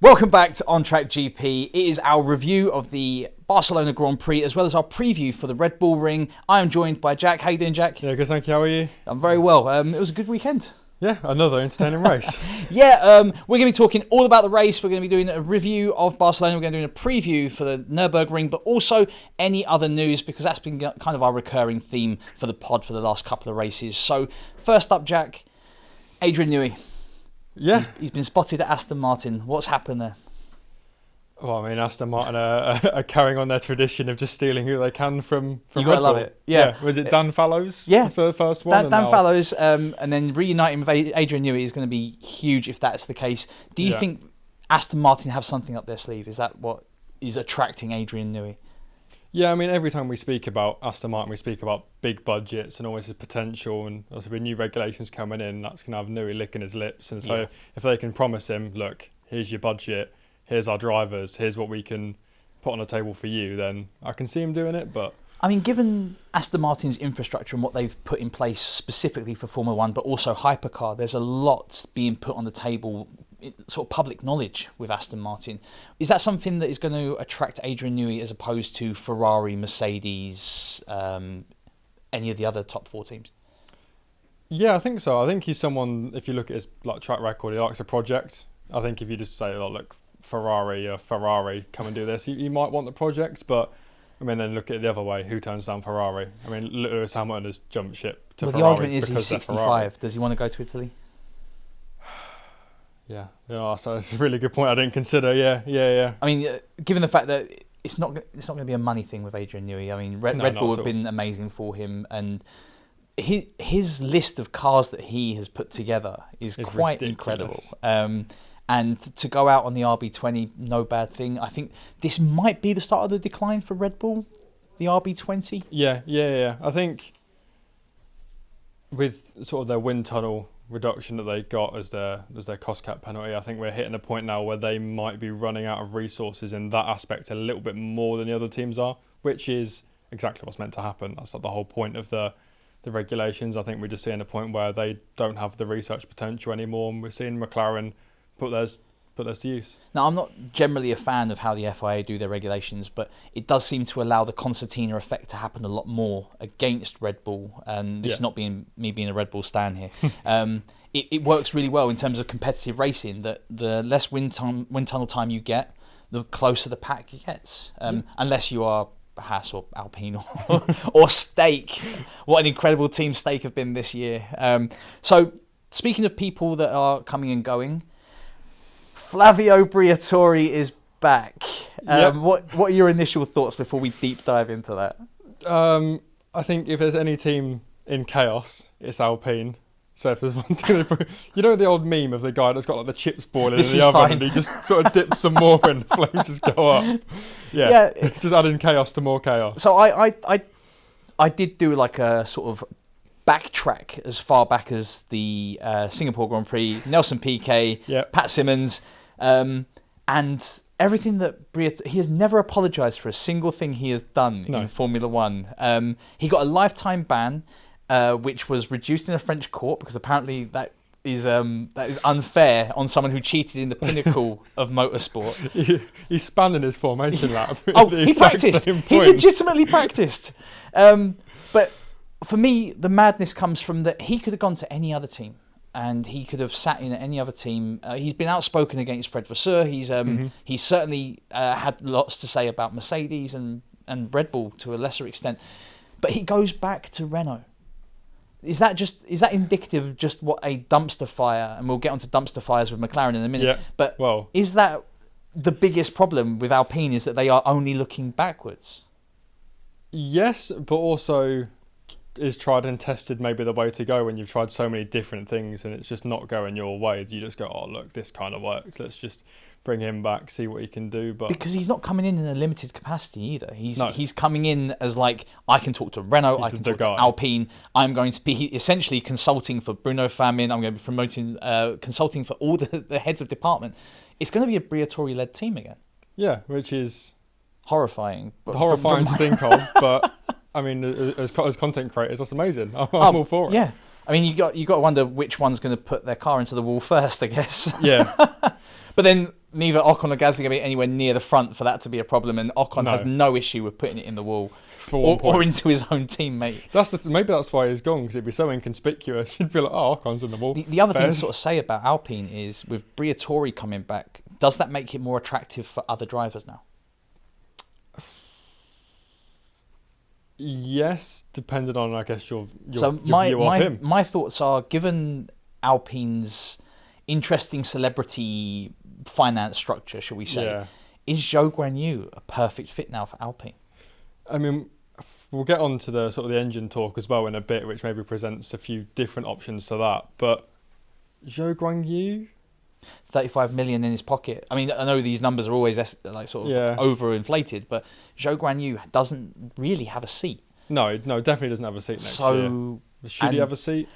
Welcome back to On Track GP. It is our review of the Barcelona Grand Prix as well as our preview for the Red Bull Ring. I am joined by Jack. How you doing, Jack? Yeah, good, thank you. How are you? I'm very well. It was a good weekend. Yeah, another entertaining race. We're going to be talking all about the race. We're going to be doing a review of Barcelona. We're going to be doing a preview for the Nürburgring, but also any other news because that's been kind of our recurring theme for the pod for the last couple of races. So first up, Jack, Adrian Newey. Yeah. He's been spotted at Aston Martin. What's happened there? Well, I mean, Aston Martin are carrying on their tradition of just stealing who they can from You Red gotta Bull. love it. Yeah. Was it Dan Fallows? Yeah. For the first one? Dan Fallows, and then reuniting with Adrian Newey is going to be huge if that's the case. Do you think Aston Martin have something up their sleeve? Is that what is attracting Adrian Newey? Yeah, I mean, every time we speak about Aston Martin, we speak about big budgets and always the potential, and also with new regulations coming in, that's going to have Newey licking his lips. And so if they can promise him, look, here's your budget, here's our drivers, here's what we can put on the table for you, then I can see him doing it. But I mean, given Aston Martin's infrastructure and what they've put in place specifically for Formula One, but also hypercar, there's a lot being put on the table, sort of public knowledge with Aston Martin. Is that something that is going to attract Adrian Newey as opposed to Ferrari, Mercedes, any of the other top four teams? yeah, I think so. I think he's someone, if you look at his track record, he likes a project. I think if you just say, oh, look, Ferrari, come and do this, you might want the project, but I mean, then look at it the other way. Who turns down Ferrari? I mean, Lewis Hamilton has jumped ship to Ferrari. The argument is he's because 65. Does he want to go to Italy? Yeah, so it's a really good point I didn't consider. Yeah. I mean, given the fact that it's not going to be a money thing with Adrian Newey. I mean, Red Bull have been amazing for him, and his list of cars that he has put together is quite ridiculous. Incredible. And to go out on the RB20, no bad thing. I think this might be the start of the decline for Red Bull, the RB20. Yeah. I think with sort of their wind tunnel reduction that they got as their cost cap penalty, I think we're hitting a point now where they might be running out of resources in that aspect a little bit more than the other teams are, which is exactly what's meant to happen. That's like the whole point of the regulations. I think we're just seeing a point where they don't have the research potential anymore, and we're seeing McLaren put theirs to use. Now, I'm not generally a fan of how the FIA do their regulations, but it does seem to allow the concertina effect to happen a lot more against Red Bull. And this is not being a Red Bull stan here. It works really well in terms of competitive racing. That the less wind tunnel time you get, the closer the pack gets. Unless you are Haas or Alpine or Stake. What an incredible team Stake have been this year. So speaking of people that are coming and going, Flavio Briatore is back. What are your initial thoughts before we deep dive into that? I think if there's any team in chaos, it's Alpine. So if there's one thing, you know the old meme of the guy that's got like the chips boiling in the oven and he just sort of dips some more and the flames just go up. Yeah. Just adding chaos to more chaos. So I did do like a sort of backtrack as far back as the Singapore Grand Prix, Nelson Piquet, Pat Simmons, and everything that Briatore, he has never apologised for a single thing he has done in Formula One. He got a lifetime ban, which was reduced in a French court because apparently that is unfair on someone who cheated in the pinnacle of motorsport. He spun in his formation lap. He practiced. He legitimately practiced. But for me, the madness comes from that he could have gone to any other team and he could have sat in at any other team. He's been outspoken against Fred Vasseur. He's certainly had lots to say about Mercedes and Red Bull to a lesser extent. But he goes back to Renault. Is that indicative of just what a dumpster fire, and we'll get onto dumpster fires with McLaren in a minute, but is that the biggest problem with Alpine, is that they are only looking backwards? Yes, but also is tried and tested maybe the way to go when you've tried so many different things and it's just not going your way. You just go, oh, look, this kind of works. Let's just bring him back, see what he can do. But because he's not coming in a limited capacity either. He's coming in as like, I can talk to Renault, I can talk to Alpine. I'm going to be essentially consulting for Bruno Famin. I'm going to be consulting for all the heads of department. It's going to be a Briatore-led team again. Yeah, which is horrifying. Horrifying to think of, but I mean, as content creators, that's amazing. I'm all for it. Yeah, I mean, you got to wonder which one's going to put their car into the wall first, I guess. Yeah. But then neither Ocon or Gasly going to be anywhere near the front for that to be a problem, and Ocon has no issue with putting it in the wall or into his own teammate. Maybe that's why he's gone, because it'd be so inconspicuous. You'd be like, oh, Ocon's in the wall. The other thing to sort of say about Alpine is, with Briatore coming back, does that make it more attractive for other drivers now? Yes, depending on, I guess, your view of him. My thoughts are, given Alpine's interesting celebrity finance structure, shall we say, is Zhou Guanyu a perfect fit now for Alpine? I mean, we'll get on to the sort of the engine talk as well in a bit, which maybe presents a few different options to that. But Zhou Guanyu, 35 million in his pocket. I mean, I know these numbers are always overinflated, but Zhou Guanyu doesn't really have a seat. No, definitely doesn't have a seat next year. Should he have a seat?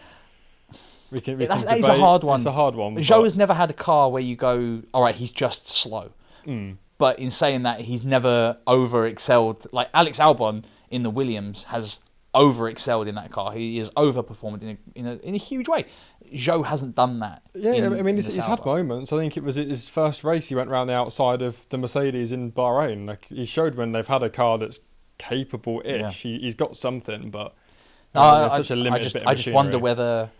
That is a hard one. It's a hard one. Zhou has never had a car where you go, all right, he's just slow. But in saying that, he's never over-excelled. Like Alex Albon in the Williams has over-excelled in that car. He has overperformed in a huge way. Zhou hasn't done that. Yeah, I mean, he's had moments. I think it was his first race. He went round the outside of the Mercedes in Bahrain. Like, he showed when they've had a car that's capable-ish. Yeah. He's got something, but such a limited bit of I just wonder whether,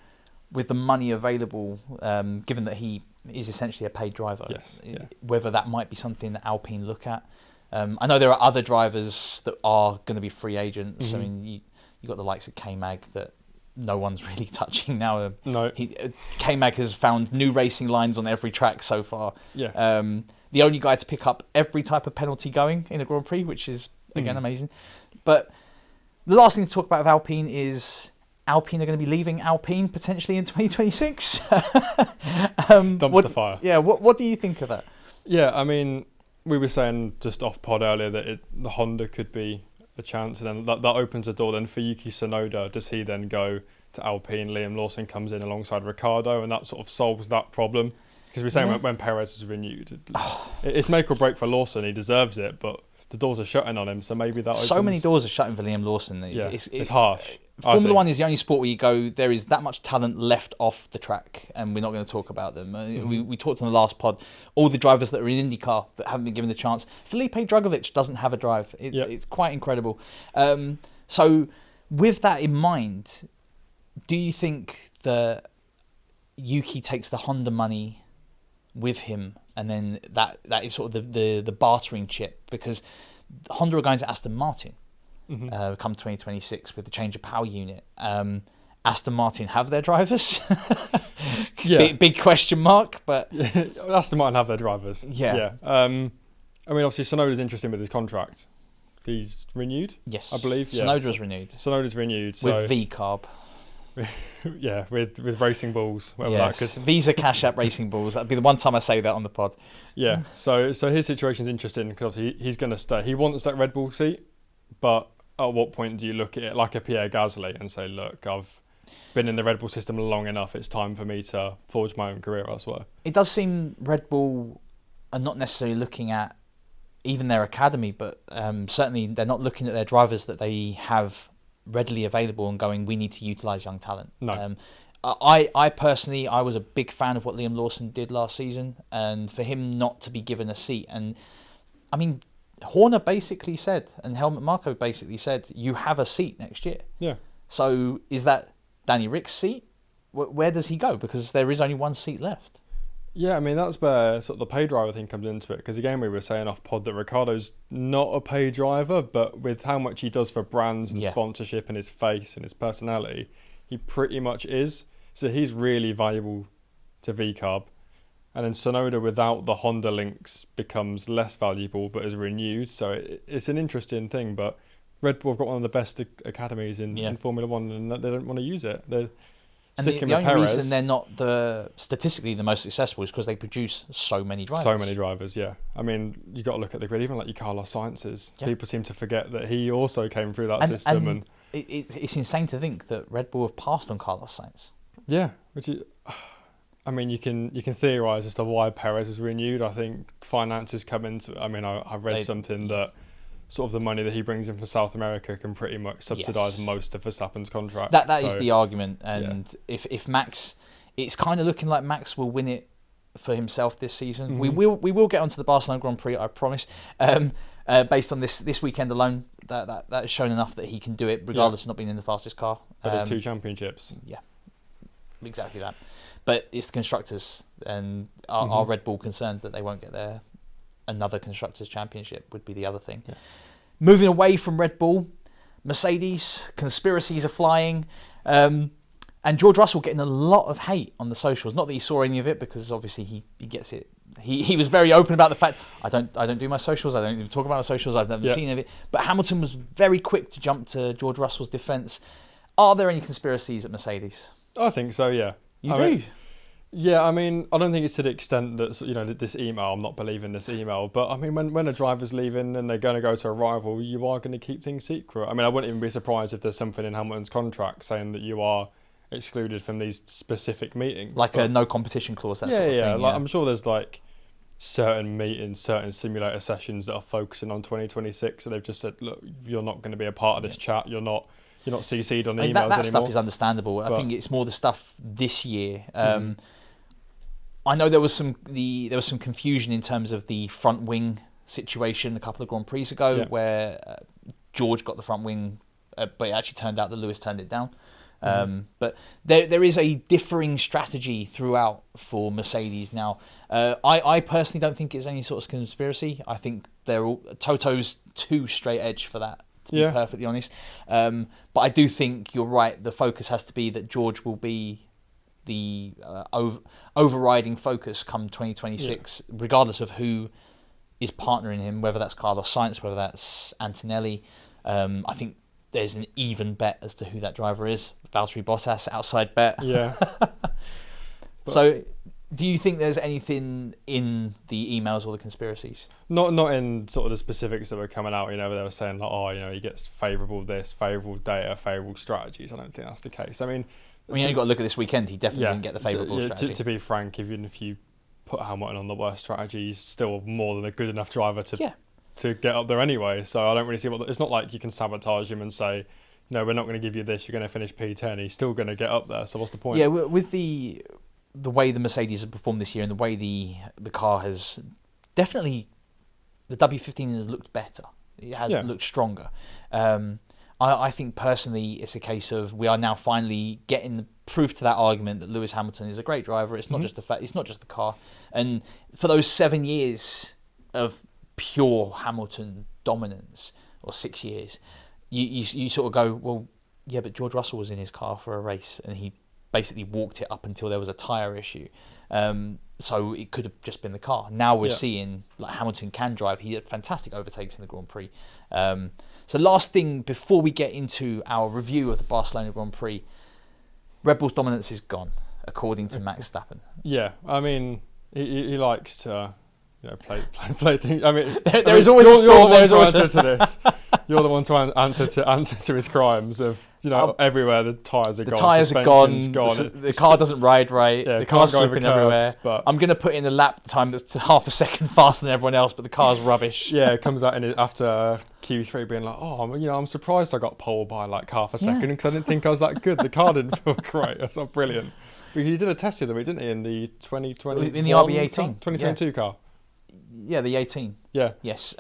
with the money available, given that he is essentially a paid driver, whether that might be something that Alpine look at. I know there are other drivers that are going to be free agents. I mean, you got the likes of K-Mag that no one's really touching now. No. K-Mag has found new racing lines on every track so far. Yeah. The only guy to pick up every type of penalty going in a Grand Prix, which is, again, amazing. But the last thing to talk about with Alpine is Alpine are going to be leaving Alpine potentially in 2026. Dumpster fire. Yeah, what do you think of that? Yeah, I mean, we were saying just off pod earlier that the Honda could be a chance, and then that opens the door then for Yuki Tsunoda. Does he then go to Alpine? Liam Lawson comes in alongside Ricciardo, and that sort of solves that problem. Because we're saying when Perez was renewed, it's make or break for Lawson. He deserves it, but the doors are shutting on him, so maybe that opens... So many doors are shutting for Liam Lawson. It's harsh. Formula One is the only sport where you go, there is that much talent left off the track, and we're not going to talk about them. We talked on the last pod, all the drivers that are in IndyCar that haven't been given the chance. Felipe Drugovich doesn't have a drive. It's quite incredible. So with that in mind, do you think that Yuki takes the Honda money with him, and then that is sort of the bartering chip? Because Honda are going to Aston Martin come 2026 with the change of power unit. Aston Martin have their drivers? Big question mark, but... Aston Martin have their drivers. Yeah. I mean, obviously, Tsunoda's interesting with his contract. He's renewed? Yes. I believe. Tsunoda's renewed. Tsunoda's renewed. With V-carb. Yeah, with racing balls. That could... Visa Cash App racing balls. That'd be the one time I say that on the pod. Yeah, so his situation's interesting because obviously he's going to stay. He wants that Red Bull seat, but at what point do you look at it like a Pierre Gasly and say, look, I've been in the Red Bull system long enough, it's time for me to forge my own career elsewhere? It does seem Red Bull are not necessarily looking at even their academy, but certainly they're not looking at their drivers that they have readily available and going, we need to utilise young talent. No. I personally, I was a big fan of what Liam Lawson did last season, and for him not to be given a seat, and I mean, Horner basically said, and Helmut Marko basically said, you have a seat next year. Yeah. So is that Danny Rick's seat? Where does he go? Because there is only one seat left. Yeah, I mean, that's where sort of the pay driver thing comes into it. Because again, we were saying off pod that Ricciardo's not a pay driver, but with how much he does for brands and sponsorship and his face and his personality, he pretty much is. So he's really valuable to VCARB. And then Tsunoda without the Honda links becomes less valuable, but is renewed. So it's an interesting thing. But Red Bull have got one of the best academies in Formula One, and they don't want to use it. They're sticking the with only Perez. reason they're not statistically the most successful is because they produce so many drivers. So many drivers, yeah. I mean, you got to look at the grid. Even like your Carlos Sainz's, people seem to forget that he also came through that system. And it's insane to think that Red Bull have passed on Carlos Sainz. Yeah, which is... I mean, you can theorise as to why Perez is renewed. I think finances come into it. I mean, I've read something that sort of the money that he brings in for South America can pretty much subsidise most of Verstappen's contract. That is the argument. And if Max... It's kind of looking like Max will win it for himself this season. Mm-hmm. We will get onto the Barcelona Grand Prix, I promise. Based on this weekend alone, that has shown enough that he can do it, regardless of not being in the fastest car. But there's 2 championships. Yeah, exactly that. But it's the constructors, and are Red Bull concerned that they won't get another constructors championship? Would be the other thing. Yeah. Moving away from Red Bull, Mercedes, conspiracies are flying. And George Russell getting a lot of hate on the socials. Not that he saw any of it, because obviously he gets it. He was very open about the fact, I don't do my socials. I don't even talk about my socials. I've never seen any of it. But Hamilton was very quick to jump to George Russell's defence. Are there any conspiracies at Mercedes? I think so. Yeah. You do? Yeah, I mean, I don't think it's to the extent that, this email, I'm not believing this email, but I mean, when a driver's leaving and they're going to go to a rival, you are going to keep things secret. I mean, I wouldn't even be surprised if there's something in Hamilton's contract saying that you are excluded from these specific meetings. Like a no competition clause, that sort of thing. Yeah. Like, I'm sure there's certain meetings, certain simulator sessions that are focusing on 2026, and they've just said, look, you're not going to be a part of this chat, you're not CC'd on the emails that anymore. stuff is understandable. I think it's more the stuff this year. I know there was some confusion in terms of the front wing situation a couple of Grand Prix ago, where George got the front wing, but it actually turned out that Lewis turned it down. But there is a differing strategy throughout for Mercedes now. I personally don't think it's any sort of conspiracy. I think Toto's too straight edge for that, to be perfectly honest. But I do think you're right. The focus has to be that George will be the overriding focus come 2026, regardless of who is partnering him, whether that's Carlos Sainz, whether that's Antonelli. I think there's an even bet as to who that driver is. Valtteri Bottas, outside bet. Yeah. So, do you think there's anything in the emails or the conspiracies? Not in sort of the specifics that were coming out, where they were saying, he gets favourable this, favourable data, favourable strategies. I don't think that's the case. I mean, you only got to look at this weekend. He definitely didn't get the favourable strategy. To be frank, even if you put Hamilton on the worst strategy, he's still more than a good enough driver to get up there anyway. So I don't really see it's not like you can sabotage him and say, no, we're not going to give you this, you're going to finish P10. He's still going to get up there. So what's the point? Yeah, with the way the Mercedes have performed this year and the way the car has definitely, the W15 has looked better. It has looked stronger. I think personally it's a case of we are now finally getting the proof to that argument that Lewis Hamilton is a great driver. It's not just the fact, it's not just the car. And for those 7 years of pure Hamilton dominance, or 6 years, you sort of go, well, yeah, but George Russell was in his car for a race and he basically walked it up until there was a tyre issue. So it could have just been the car. Now we're seeing Hamilton can drive. He had fantastic overtakes in the Grand Prix. So last thing before we get into our review of the Barcelona Grand Prix, Red Bull's dominance is gone, according to Max Verstappen. Yeah, I mean, he likes to play things. I mean, there is always a storm. You're the one to answer to this. You're the one to answer to his crimes of everywhere the tyres are gone. The tyres are gone. The car doesn't ride right. Yeah, the car's go slipping everywhere. But I'm going to put in a lap time that's half a second faster than everyone else, but the car's rubbish. Yeah, it comes out after Q3 being like, I'm surprised I got pole by like half a second because I didn't think I was that good. The car didn't feel great. That's not brilliant. But he did a test the other week, didn't he, in the 2020 in the RB18 2022 car? Yeah, the 18. Yeah. Yes.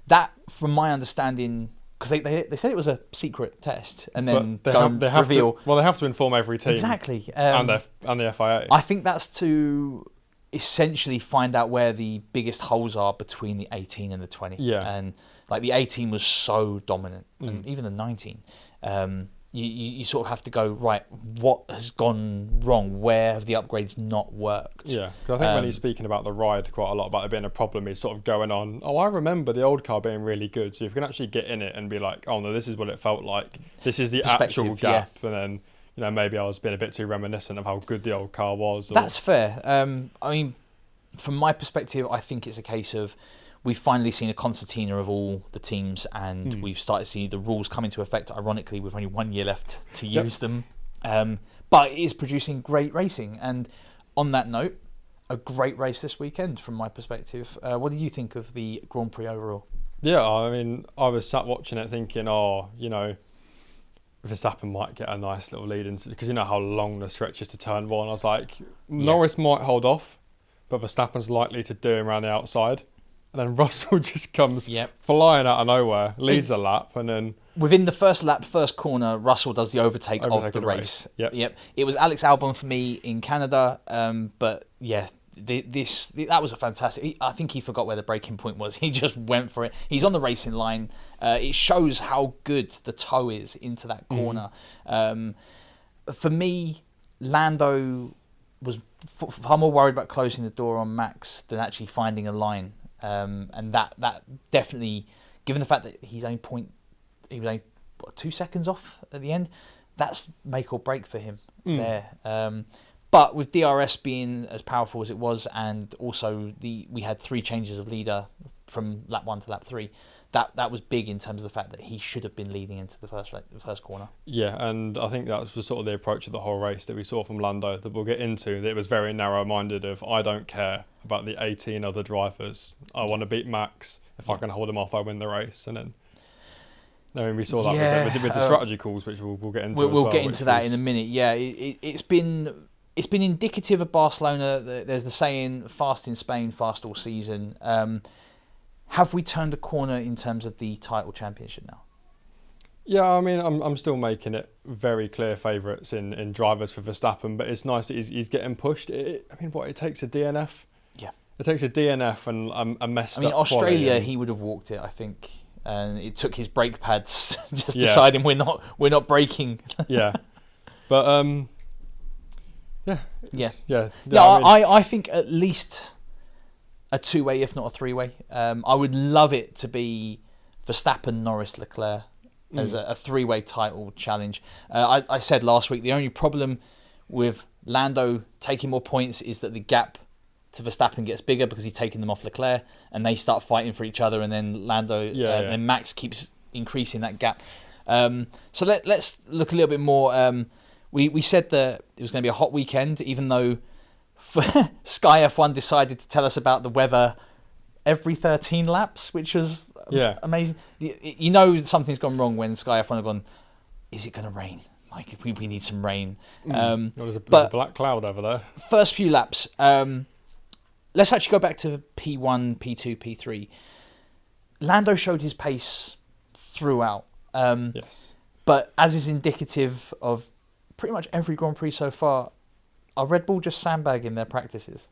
That, from my understanding, because they said it was a secret test, and then they have to inform every team. Exactly. And the FIA. I think that's to essentially find out where the biggest holes are between the 18 and the 20. Yeah. And like the 18 was so dominant, and even the 19. You sort of have to go, right, what has gone wrong? Where have the upgrades not worked? Yeah, because I think when he's speaking about the ride quite a lot about it being a problem, he's sort of going on, I remember the old car being really good. So if you can actually get in it and be like, oh no, this is what it felt like. This is the actual gap. Yeah. And then, maybe I was being a bit too reminiscent of how good the old car was. That's fair. I mean, from my perspective, I think it's a case of we've finally seen a concertina of all the teams, and we've started to see the rules come into effect. Ironically, with only 1 year left to use them. But it is producing great racing. And on that note, a great race this weekend from my perspective. What do you think of the Grand Prix overall? Yeah, I mean, I was sat watching it thinking, Verstappen might get a nice little lead into, because you know how long the stretch is to turn one. I was like, Norris might hold off, but Verstappen's likely to do him around the outside. And then Russell just comes Yep. flying out of nowhere, leads a lap, and then... Within the first lap, first corner, Russell does the overtake of the race. Yep. It was Alex Albon for me in Canada, but yeah, that was a fantastic... I think he forgot where the braking point was. He just went for it. He's on the racing line. It shows how good the toe is into that corner. For me, Lando was far more worried about closing the door on Max than actually finding a line. And that definitely, given the fact that he was only 2 seconds off at the end, that's make or break for him there. But with DRS being as powerful as it was, and also we had 3 changes of leader from lap 1 to lap 3, that was big in terms of the fact that he should have been leading into the first corner. Yeah, and I think that was sort of the approach of the whole race that we saw from Lando that we'll get into. That it was very narrow-minded of, I don't care about the 18 other drivers. I want to beat Max. If I can hold him off, I win the race. And then, I mean, we saw that with the strategy calls, which we'll get into. We'll get into that in a minute. Yeah, it's been indicative of Barcelona. There's the saying, "Fast in Spain, fast all season." Have we turned a corner in terms of the title championship now? Yeah, I mean, I'm still making it very clear favourites in drivers for Verstappen, but it's nice that he's getting pushed. It takes a DNF. Yeah, it takes a DNF and a messed up. Australia, he would have walked it, I think, and it took his brake pads just deciding we're not braking. Yeah, but I think at least a 2-way, if not a 3-way. I would love it to be Verstappen, Norris, Leclerc as a 3-way title challenge. I said last week the only problem with Lando taking more points is that the gap to Verstappen gets bigger because he's taking them off Leclerc, and they start fighting for each other, and then and Max keeps increasing that gap. So let's look a little bit more. We said that it was going to be a hot weekend, even though Sky F1 decided to tell us about the weather every 13 laps, which was amazing. You know something's gone wrong when Sky F1 have gone, is it going to rain? Like, we need some rain. There's a black cloud over there. First few laps. Let's actually go back to P1, P2, P3. Lando showed his pace throughout. Yes. But as is indicative of pretty much every Grand Prix so far, are Red Bull just sandbagging their practices?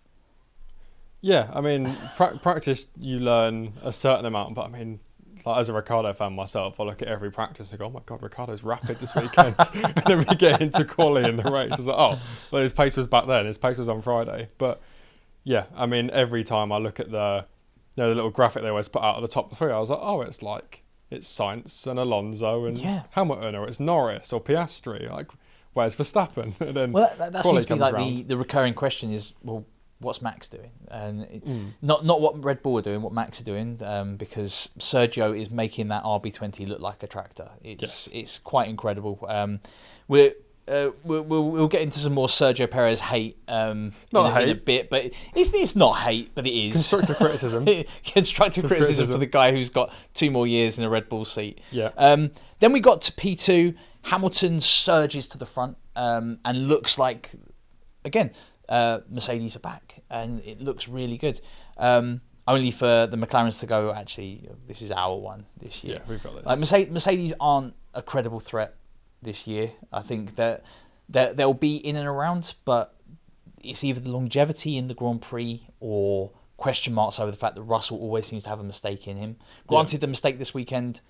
Yeah, I mean, practice you learn a certain amount, but I mean, like, as a Ricciardo fan myself, I look at every practice and go, oh my God, Ricciardo's rapid this weekend. And then we get into quali in the race. It's like, oh, well, his pace was back then, his pace was on Friday. But yeah, I mean, every time I look at the little graphic they always put out at the top 3, I was like, oh, it's Sainz and Alonso and Hamilton, or it's Norris or Piastri. Like, where's Verstappen? And then that seems to be like the recurring question is, well, what's Max doing? And not what Red Bull are doing, what Max are doing, because Sergio is making that RB20 look like a tractor. It's quite incredible. We'll get into some more Sergio Perez hate in a bit, but it's not hate, but it is constructive criticism. Constructive criticism for the guy who's got 2 more years in a Red Bull seat. Yeah. Then we got to P2. Hamilton surges to the front and looks like, again, Mercedes are back, and it looks really good. Only for the McLarens to go, actually, this is our one this year. Yeah, we've got this. Mercedes aren't a credible threat this year. I think that they'll be in and around, but it's either the longevity in the Grand Prix or question marks over the fact that Russell always seems to have a mistake in him. Granted, the mistake this weekend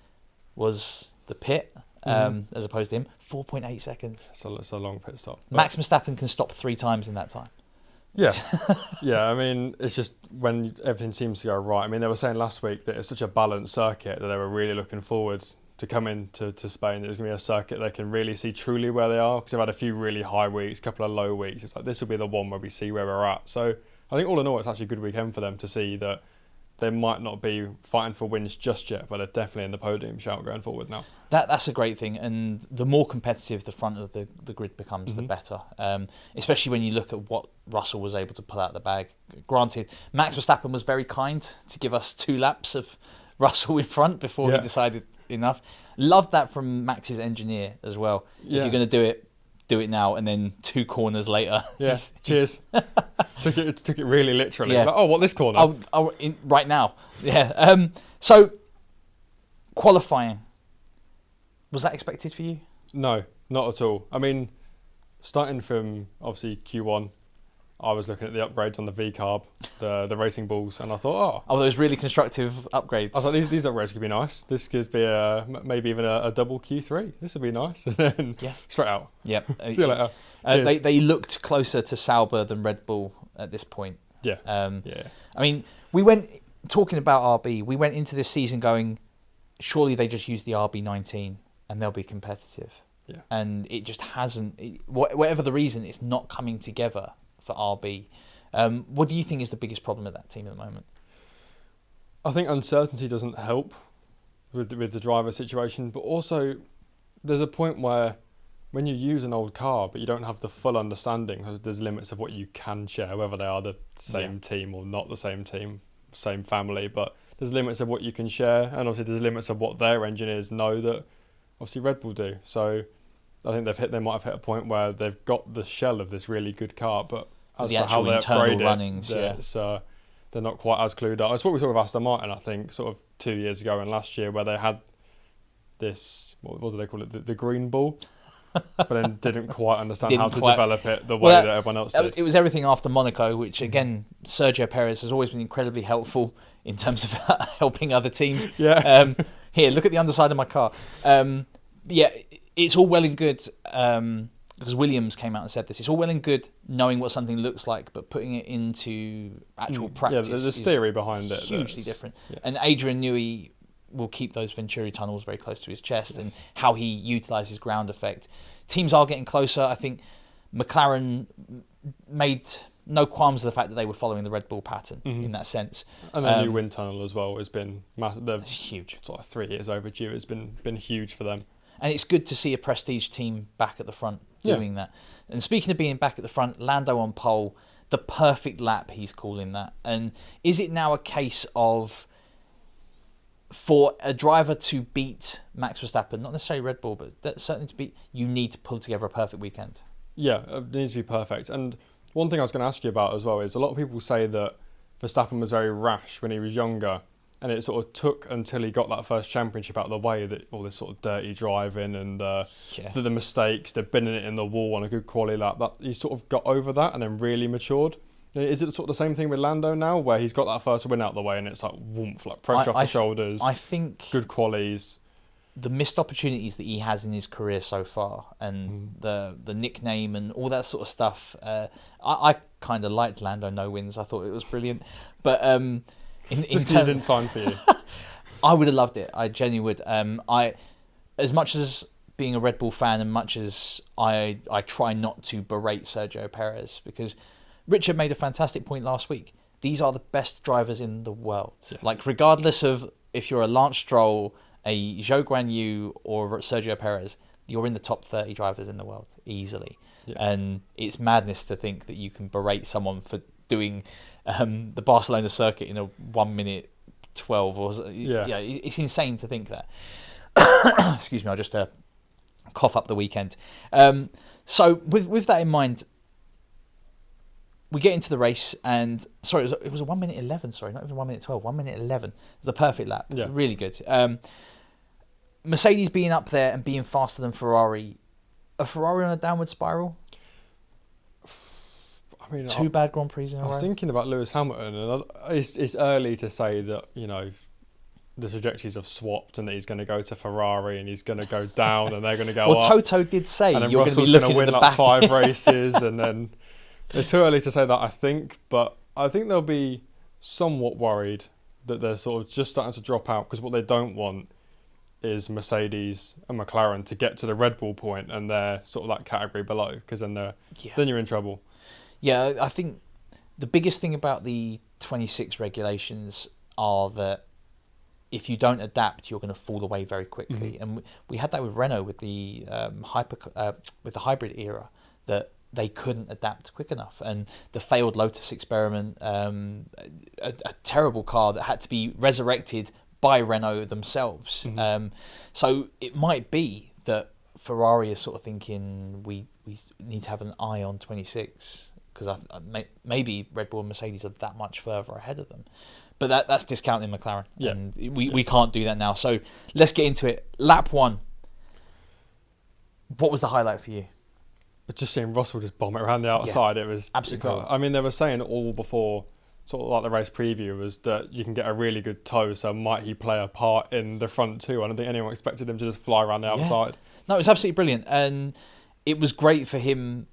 was the pit. As opposed to him, 4.8 seconds. It's a long pit stop. Max Verstappen can stop 3 times in that time. Yeah. Yeah, I mean, it's just when everything seems to go right. I mean, they were saying last week that it's such a balanced circuit that they were really looking forward to come into Spain. It was going to be a circuit they can really see truly where they are, because they've had a few really high weeks, a couple of low weeks. It's like, this will be the one where we see where we're at. So I think all in all, it's actually a good weekend for them to see that they might not be fighting for wins just yet, but they're definitely in the podium shout going forward now. That's a great thing, and the more competitive the front of the grid becomes, the better. Especially when you look at what Russell was able to pull out of the bag. Granted, Max Verstappen was very kind to give us 2 laps of Russell in front before he decided enough. Loved that from Max's engineer as well. Yeah. If you're going to do it now, and then 2 corners later. Yeah, cheers. took it really literally. Yeah. Like, oh, what, this corner? Right now. Yeah. So, qualifying. Was that expected for you? No, not at all. I mean, starting from, obviously, Q1, I was looking at the upgrades on the V-carb, the racing balls, and I thought, those really constructive upgrades. I thought these upgrades could be nice. This could be maybe even a double Q3. This would be nice. And then straight out. Yep. See you later. They looked closer to Sauber than Red Bull at this point. Yeah. I mean, we went, talking about RB, we went into this season going, surely they just use the RB19 and they'll be competitive. Yeah. And it just hasn't, whatever the reason, it's not coming together for RB. What do you think is the biggest problem at that team at the moment? I think uncertainty doesn't help with the driver situation, but also there's a point where when you use an old car but you don't have the full understanding, because there's limits of what you can share, whether they are the same team or not the same team, same family, but there's limits of what you can share, and obviously there's limits of what their engineers know that obviously Red Bull do. So I think they might have hit a point where they've got the shell of this really good car, but as the to how they upgrade runnings, they're not quite as clued up. It's what we saw with Aston Martin, I think, sort of 2 years ago and last year, where they had this, what do they call it, the green ball, but then didn't quite understand how to develop it the way that everyone else did. It was everything after Monaco, which again, Sergio Perez has always been incredibly helpful in terms of helping other teams. Yeah. Here, look at the underside of my car. It's all well and good, because Williams came out and said this, it's all well and good knowing what something looks like, but putting it into actual practice there's theory behind it. Hugely different. Yeah. And Adrian Newey will keep those Venturi tunnels very close to his chest, and how he utilises ground effect. Teams are getting closer. I think McLaren made no qualms of the fact that they were following the Red Bull pattern in that sense. And the new wind tunnel as well has been massive. It's huge. Sort of 3 years overdue. It's been huge for them. And it's good to see a prestige team back at the front doing that. And speaking of being back at the front, Lando on pole, the perfect lap, he's calling that. And is it now a case of, for a driver to beat Max Verstappen, not necessarily Red Bull, but certainly to beat, you need to pull together a perfect weekend? Yeah, it needs to be perfect. And one thing I was going to ask you about as well is a lot of people say that Verstappen was very rash when he was younger, and it sort of took until he got that first championship out of the way that all this sort of dirty driving and the mistakes, the binning it in the wall on a good quality lap, that he sort of got over that and then really matured. Is it sort of the same thing with Lando now, where he's got that first win out of the way and it's like woomph, like pressure off the shoulders? I think good qualities. The missed opportunities that he has in his career so far, and the nickname and all that sort of stuff. I kind of liked Lando no wins. I thought it was brilliant, but he didn't sign for you. I would have loved it. I genuinely would. As much as being a Red Bull fan, and much as I try not to berate Sergio Perez, because Richard made a fantastic point last week. These are the best drivers in the world. Yes. Like, regardless of if you're a Lance Stroll, a Zhou Guan Yu, or Sergio Perez, you're in the top 30 drivers in the world easily. Yeah. And it's madness to think that you can berate someone for doing the Barcelona circuit in a 1 minute 12 or it's insane to think that. Excuse me, I'll just cough up the weekend. So with that in mind, we get into the race, and it was a 1 minute 11. Sorry, not even 1 minute 12. 1 minute 11. It was the perfect lap. Yeah. Really good. Mercedes being up there and being faster than Ferrari. A Ferrari on a downward spiral? I mean, two bad Grand Prix in a row. I was thinking about Lewis Hamilton, and it's early to say that, you know, the trajectories have swapped and that he's going to go to Ferrari and he's going to go down and they're going to go up. Well, Toto did say and then you're Russell's going to be win at the like back. 5 races, and then it's too early to say that, I think, but I think they'll be somewhat worried that they're sort of just starting to drop out, because what they don't want is Mercedes and McLaren to get to the Red Bull point and they're sort of that category below, because then you're in trouble. Yeah, I think the biggest thing about the 26 regulations are that if you don't adapt, you're going to fall away very quickly. And we had that with Renault with the with the hybrid era, that they couldn't adapt quick enough, and the failed Lotus experiment, a terrible car that had to be resurrected by Renault themselves. So it might be that Ferrari is sort of thinking we need to have an eye on 26 because maybe Red Bull and Mercedes are that much further ahead of them. But that's discounting McLaren. Yeah. And we can't do that now. So let's get into it. Lap 1. What was the highlight for you? Just seeing Russell just bomb it around the outside, it was absolutely cool. I mean, they were saying all before, sort of like the race preview, was that you can get a really good toe, so might he play a part in the front too? I don't think anyone expected him to just fly around the outside. No, it was absolutely brilliant. And it was great for him,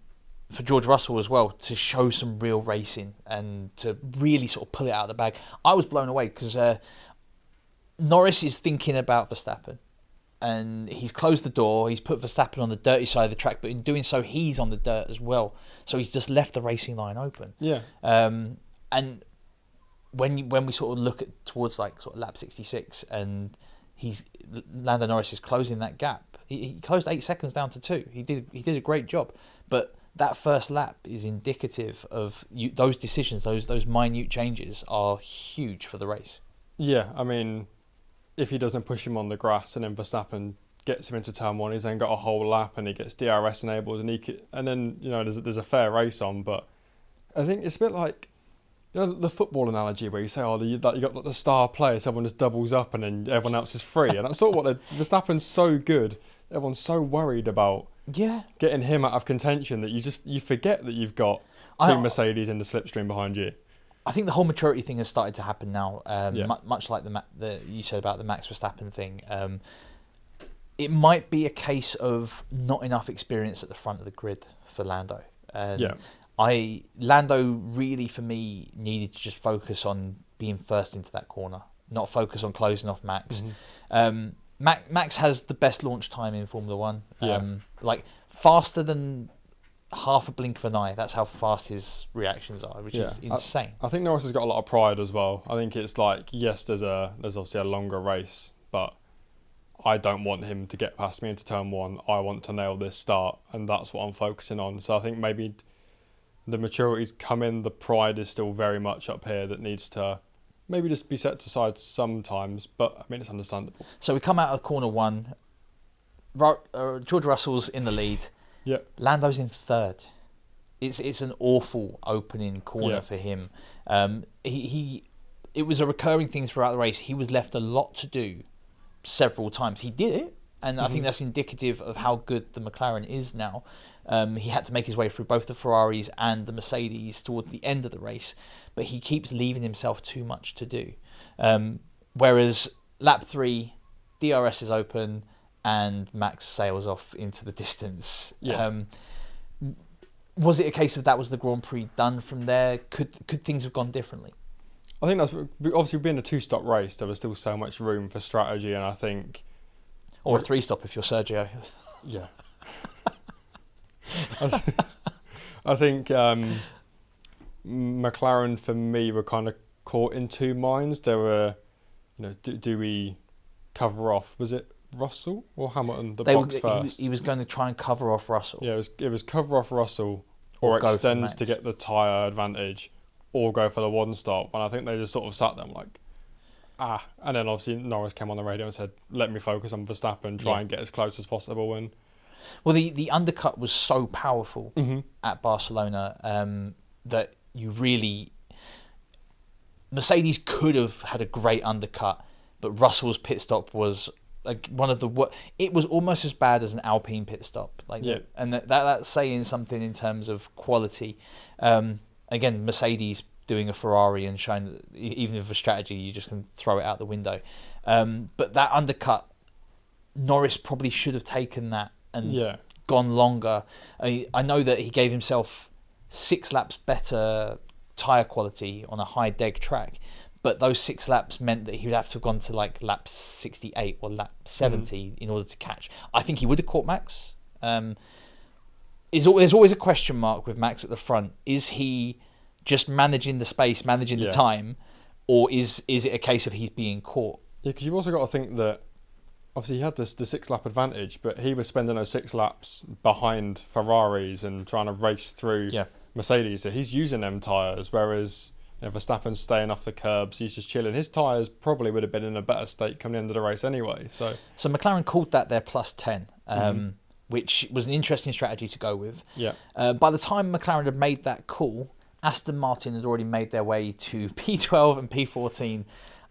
for George Russell as well, to show some real racing and to really sort of pull it out of the bag. I was blown away because Norris is thinking about Verstappen, and he's closed the door. He's put Verstappen on the dirty side of the track, but in doing so, he's on the dirt as well. So he's just left the racing line open. Yeah. And when we sort of look towards like sort of lap 66, and Lando Norris is closing that gap. He closed 8 seconds down to 2. He did a great job, but that first lap is indicative of those decisions. Those minute changes are huge for the race. Yeah, I mean, if he doesn't push him on the grass and then Verstappen gets him into turn 1, he's then got a whole lap and he gets DRS enabled, and then there's a fair race on. But I think it's a bit like the football analogy where you say, you got the star player, someone just doubles up and then everyone else is free, and that's sort of what Verstappen's so good. Everyone's so worried about getting him out of contention that you forget that you've got two Mercedes in the slipstream behind you. I think the whole maturity thing has started to happen now, much like the you said about the Max Verstappen thing. It might be a case of not enough experience at the front of the grid for Lando. Lando really, for me, needed to just focus on being first into that corner, not focus on closing off Max. Mm-hmm. Max has the best launch time in Formula 1. Like faster than half a blink of an eye. That's how fast his reactions are, which is insane. I think Norris has got a lot of pride as well. I think it's like, yes, there's obviously a longer race, but I don't want him to get past me into turn 1. I want to nail this start, and that's what I'm focusing on. So I think maybe the maturity's come in. The pride is still very much up here that needs to maybe just be set aside sometimes, but I mean, it's understandable. So we come out of corner 1. George Russell's in the lead. Yep. Lando's in third. It's an awful opening corner for him. It was a recurring thing throughout the race. He was left a lot to do several times. He did it, and I think that's indicative of how good the McLaren is now. He had to make his way through both the Ferraris and the Mercedes towards the end of the race, but he keeps leaving himself too much to do. Whereas lap 3, DRS is open, and Max sails off into the distance. Was it a case of that was the Grand Prix done from there? Could things have gone differently? I think that's obviously being a 2-stop race. There was still so much room for strategy, and I think, or a 3-stop if you're Sergio. Yeah. I think McLaren for me were kind of caught in two minds. There were, do we cover off? Was it Russell or Hamilton? Box first. He was going to try and cover off Russell. Yeah, it was cover off Russell or extends to get the tyre advantage, or go for the 1-stop. And I think they just sort of sat there like, and then obviously Norris came on the radio and said, "Let me focus on Verstappen, try and get as close as possible." And well, the undercut was so powerful at Barcelona that Mercedes could have had a great undercut, but Russell's pit stop was like one of the it was almost as bad as an Alpine pit stop. And that's saying something in terms of quality. Again, Mercedes doing a Ferrari and showing that even with a strategy, you just can throw it out the window. But that undercut, Norris probably should have taken that and gone longer. I know that he gave himself 6 laps better tyre quality on a high deg track, but those 6 laps meant that he would have to have gone to like lap 68 or lap 70 in order to catch. I think he would have caught Max. There's always a question mark with Max at the front. Is he just managing the space, managing the time, or is it a case of he's being caught? Yeah, because you've also got to think that obviously he had the 6-lap advantage, but he was spending those 6 laps behind Ferraris and trying to race through Mercedes. So he's using them tyres, whereas Verstappen's staying off the curbs. He's just chilling. His tyres probably would have been in a better state coming into the race anyway. So McLaren called that their plus 10. which was an interesting strategy to go with. Yeah. By the time McLaren had made that call, Aston Martin had already made their way to P12 and P14.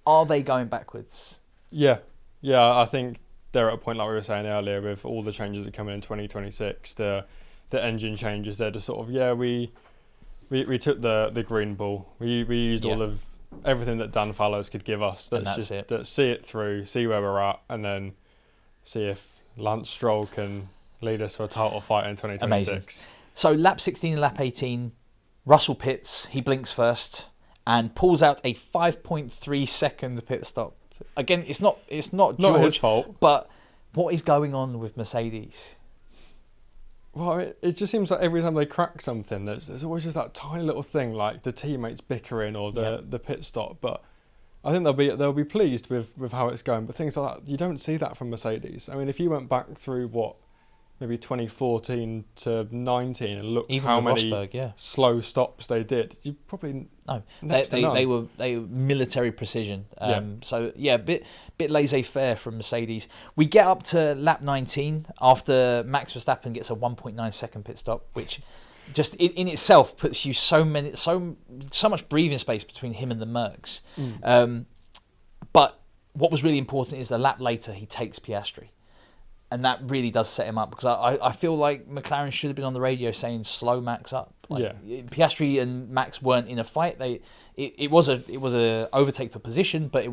Are they going backwards? Yeah. I think they're at a point, like we were saying earlier, with all the changes that come in 2026, the engine changes. They're just sort of, we took the green ball. We used all of everything that Dan Fallows could give us. Let's see it through, see where we're at, and then see if Lance Stroll can lead us to a title fight in 2026. Amazing. So lap 16 and lap 18, Russell pits. He blinks first and pulls out a 5.3 second pit stop. Again, it's not George, his fault. But what is going on with Mercedes? Well, it just seems like every time they crack something, there's always just that tiny little thing, like the teammates bickering or the pit stop. But I think they'll be pleased with how it's going. But things like that, you don't see that from Mercedes. I mean, if you went back through maybe 2014 to 19 and looked even how many Rosberg, slow stops they did, you probably no. They were military precision. So a bit laissez-faire from Mercedes. We get up to lap 19 after Max Verstappen gets a 1.9 second pit stop, which just in itself puts you so much breathing space between him and the Mercs. But what was really important is the lap later he takes Piastri. And that really does set him up, because I feel like McLaren should have been on the radio saying slow Max up. Piastri and Max weren't in a fight. It was a overtake for position, but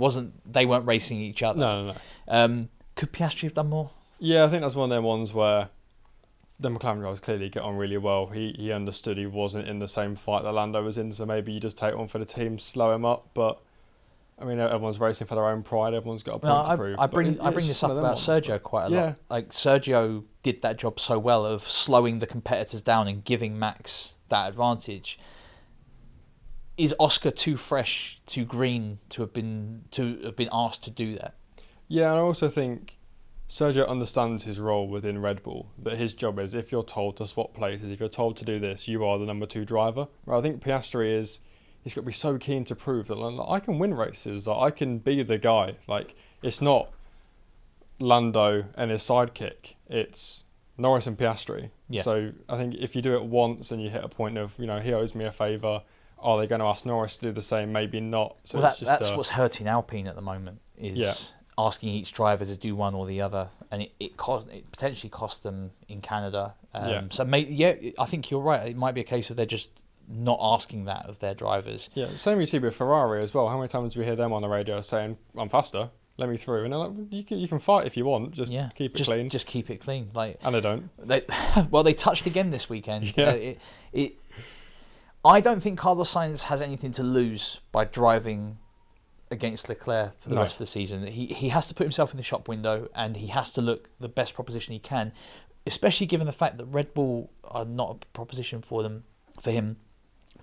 they weren't racing each other. No. Could Piastri have done more? Yeah, I think that's one of them ones where the McLaren drivers clearly get on really well. He understood he wasn't in the same fight that Lando was in, so maybe you just take one for the team, slow him up. But I mean, everyone's racing for their own pride. Everyone's got a point to prove. I bring this up about Sergio quite a lot. Like, Sergio did that job so well of slowing the competitors down and giving Max that advantage. Is Oscar too fresh, too green to have been asked to do that? Yeah, and I also think Sergio understands his role within Red Bull. That his job is, if you're told to swap places, if you're told to do this, you are the number 2 driver. Right, I think Piastri he's got to be so keen to prove that, like, I can win races. Like, I can be the guy. Like, it's not Lando and his sidekick. It's Norris and Piastri. Yeah. So I think if you do it once and you hit a point of, he owes me a favour, are they going to ask Norris to do the same? Maybe not. So that's what's hurting Alpine at the moment, is asking each driver to do one or the other, and it potentially cost them in Canada. So I think you're right. It might be a case of they're just not asking that of their drivers. Yeah, same you see with Ferrari as well. How many times do we hear them on the radio saying, "I'm faster, let me through," and they're like, "You can fight if you want, just keep it clean." Just keep it clean. And they don't. They touched again this weekend. I don't think Carlos Sainz has anything to lose by driving against Leclerc for the rest of the season. He has to put himself in the shop window, and he has to look the best proposition he can, especially given the fact that Red Bull are not a proposition for him.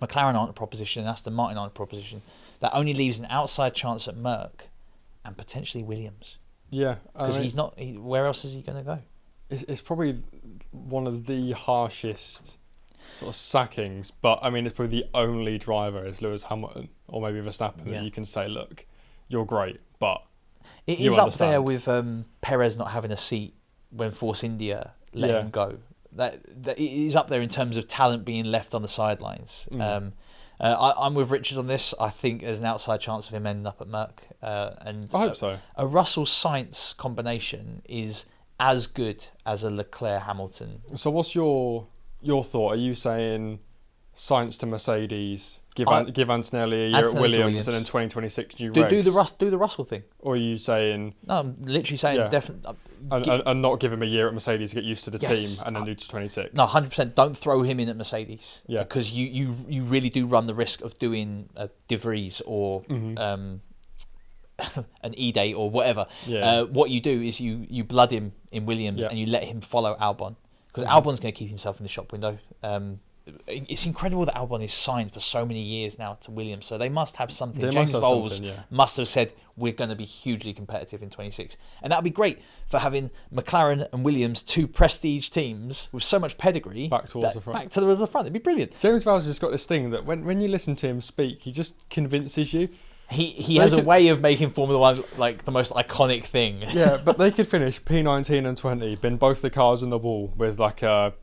McLaren aren't a proposition, and Aston Martin aren't a proposition. That only leaves an outside chance at Merc and potentially Williams. Yeah. Because he's not... where else is he going to go? It's probably one of the harshest sort of sackings, but I mean, it's probably the only driver is Lewis Hamilton or maybe Verstappen that you can say, look, you're great, but it is up there with Perez not having a seat when Force India let him go. That it is up there in terms of talent being left on the sidelines. I'm with Richard on this. I think there's an outside chance of him ending up at Merc. And I hope so. A Russell Sainz combination is as good as a Leclerc-Hamilton. So what's your thought? Are you saying Sainz to Mercedes, give Antonelli a year at Williams, and in 2026 new race? Do the Russell thing. Or are you saying... No, I'm literally saying definitely... And not give him a year at Mercedes to get used to the team and then do to 26. No, 100%. Don't throw him in at Mercedes. Yeah. Because you really do run the risk of doing a De Vries or an E-Day or whatever. Yeah. What you do is you blood him in Williams and you let him follow Albon. Because Albon's going to keep himself in the shop window. It's incredible that Albon is signed for so many years now to Williams, so they must have something. James Vowles must have said, we're going to be hugely competitive in 26. And that would be great for having McLaren and Williams, 2 prestige teams with so much pedigree. Back towards the front. Back to the front. It'd be brilliant. James Vowles has just got this thing that when you listen to him speak, he just convinces you. He has a way of making Formula One like the most iconic thing. Yeah, but they could finish P19 and 20, bin both the cars in the wall with like a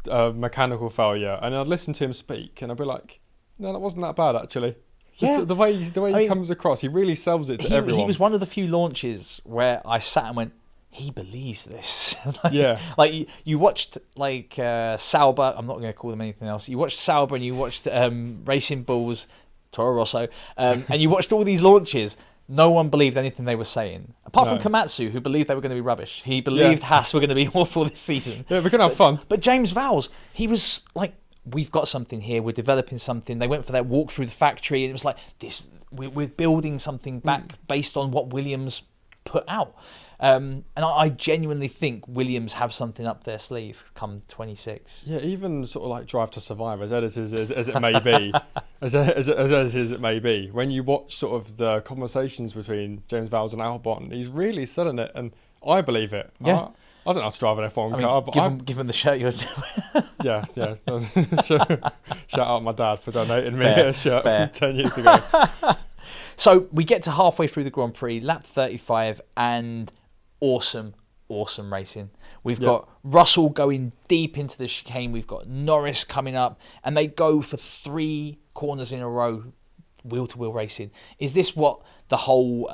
mechanical failure, and I'd listen to him speak, and I'd be like, no, that wasn't that bad actually. Just the way he comes across, he really sells it to everyone. He was one of the few launches where I sat and went, he believes this. Yeah. Like you watched like Sauber. I'm not going to call them anything else. You watched Sauber and you watched Racing Bulls, Toro Rosso, and you watched all these launches. No one believed anything they were saying, apart from Komatsu, who believed they were going to be rubbish. He believed Haas were going to be awful this season. Yeah, we're going to have fun. But James Vowles, he was like, we've got something here. We're developing something. They went for that walk through the factory, and it was like this. We're building something back based on what Williams put out. And I genuinely think Williams have something up their sleeve come 26. Yeah, even sort of like Drive to Survive, as edited as it may be, as edited as it may be, when you watch sort of the conversations between James Vowles and Albon, he's really selling it, and I believe it. Yeah. I don't know how to drive an F1 car, but give him the shirt you're doing. Yeah. Shout out my dad for donating me a shirt from 10 years ago. So we get to halfway through the Grand Prix, lap 35, and awesome racing. We've got Russell going deep into the chicane. We've got Norris coming up, and they go for 3 corners in a row, wheel-to-wheel racing. Is this what the whole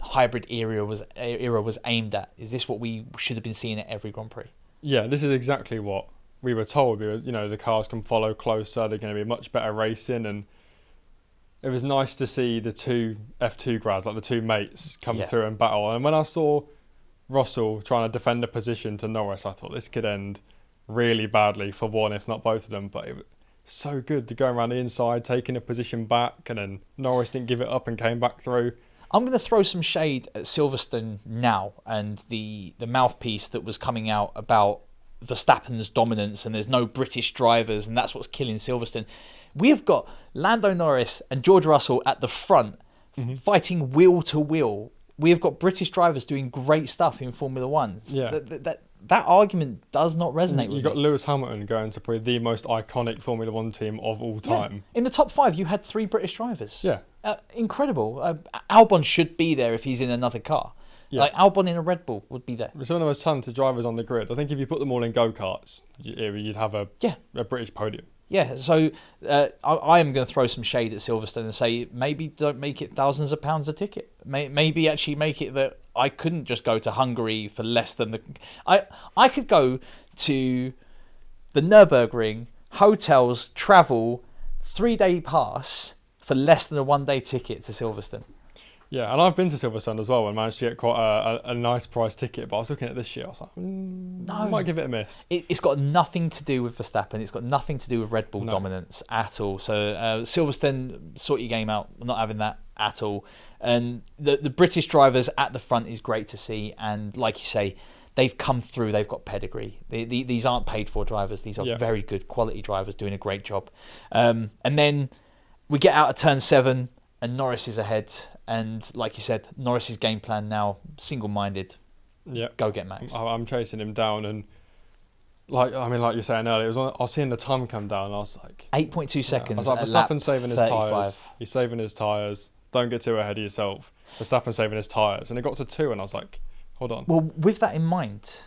hybrid era was aimed at? Is this what we should have been seeing at every Grand Prix? Yeah, this is exactly what we were told. The cars can follow closer. They're going to be much better racing, and it was nice to see the 2 F2 grads, like the 2 mates, come through and battle. And when I saw Russell trying to defend a position to Norris, I thought this could end really badly for one, if not both of them. But it was so good to go around the inside, taking a position back, and then Norris didn't give it up and came back through. I'm going to throw some shade at Silverstone now and the mouthpiece that was coming out about Verstappen's dominance and there's no British drivers and that's what's killing Silverstone. We have got Lando Norris and George Russell at the front fighting wheel to wheel. We have got British drivers doing great stuff in Formula One. Yeah. That argument does not resonate with me. You've got Lewis Hamilton going to probably the most iconic Formula One team of all time. Yeah. In the top 5, you had 3 British drivers. Yeah. Incredible. Albon should be there if he's in another car. Yeah. Like Albon in a Red Bull would be there. It's one of the most talented drivers on the grid. I think if you put them all in go-karts, you'd have a British podium. Yeah, so I am going to throw some shade at Silverstone and say maybe don't make it thousands of pounds a ticket. Maybe actually make it that I couldn't just go to Hungary for less than the... I could go to the Nürburgring, hotels, travel, 3-day pass for less than a 1-day ticket to Silverstone. Yeah, and I've been to Silverstone as well and managed to get quite a nice price ticket. But I was looking at this year, I was like, no, I might give it a miss. It's got nothing to do with Verstappen. It's got nothing to do with Red Bull dominance at all. So Silverstone, sort your game out. I'm not having that at all. And the British drivers at the front is great to see. And like you say, they've come through. They've got pedigree. These aren't paid for drivers. These are very good quality drivers doing a great job. And then we get out of turn 7 and Norris is ahead. And like you said, Norris's game plan now, single-minded. Yeah, go get Max. I'm chasing him down, and like you were saying earlier, I was seeing the time come down, and I was like 8.2 seconds. I was like, Verstappen saving his 35. tyres. He's saving his tyres. Don't get too ahead of yourself. Verstappen saving his tyres, and it got to 2, and I was like, hold on. Well, with that in mind,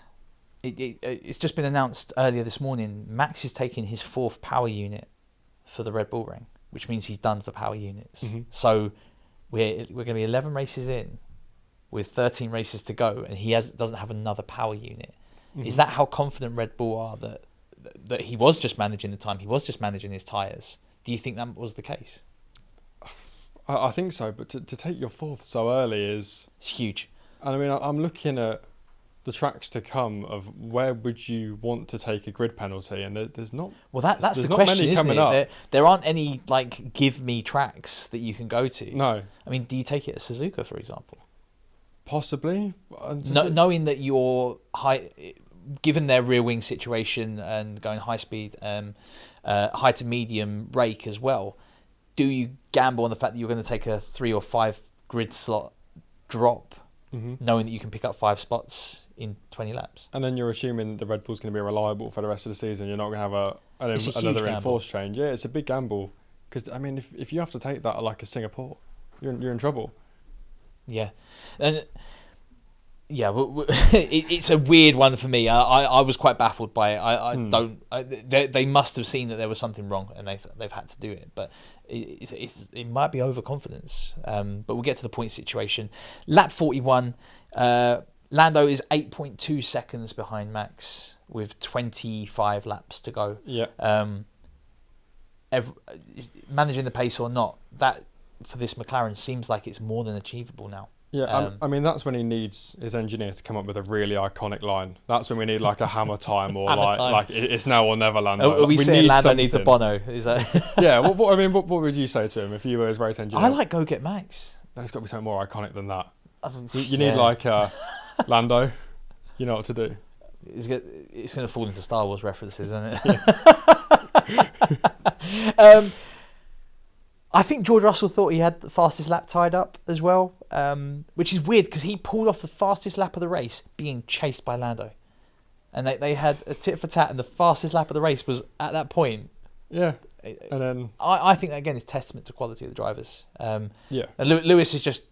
it's just been announced earlier this morning. Max is taking his 4th power unit for the Red Bull Ring, which means he's done for power units. So we're going to be 11 races in with 13 races to go, and he doesn't have another power unit. Is that how confident Red Bull are that he was just managing the time, he was just managing his tyres? Do you think that was the case? I think so, but to take your 4th so early it's huge. And I mean, I'm looking at the tracks to come of where would you want to take a grid penalty, and there's not. Well, that's the question, isn't it? There aren't any like give me tracks that you can go to. No. I mean, do you take it at Suzuka, for example? Possibly. Knowing that you're high, given their rear wing situation and going high speed, high to medium rake as well, do you gamble on the fact that you're going to take a 3 or 5 grid slot drop, knowing that you can pick up 5 spots in 20 laps? And then you're assuming the Red Bull's going to be reliable for the rest of the season. You're not going to have another enforced change. Yeah, it's a big gamble. Because, I mean, if you have to take that like a Singapore, you're in trouble. Yeah, and yeah, it's a weird one for me. I was quite baffled by it. They must have seen that there was something wrong, and they've had to do it. But it might be overconfidence. But we'll get to the point situation. Lap 41. Lando is 8.2 seconds behind Max with 25 laps to go. Yeah. Managing the pace or not, that for this McLaren seems like it's more than achievable now. Yeah, I mean, that's when he needs his engineer to come up with a really iconic line. That's when we need like a hammer time or like it's now or never, Lando. Are we saying Lando needs a Bono? Is that? Yeah. What would you say to him if you were his race engineer? I like go get Max. There's got to be something more iconic than that. You need like Lando. You know what to do. It's going to fall into Star Wars references, isn't it? Yeah. I think George Russell thought he had the fastest lap tied up as well, which is weird because he pulled off the fastest lap of the race being chased by Lando. And they had a tit for tat, and the fastest lap of the race was at that point. Yeah. And then I think, again, it's testament to quality of the drivers. Yeah. And Lewis is just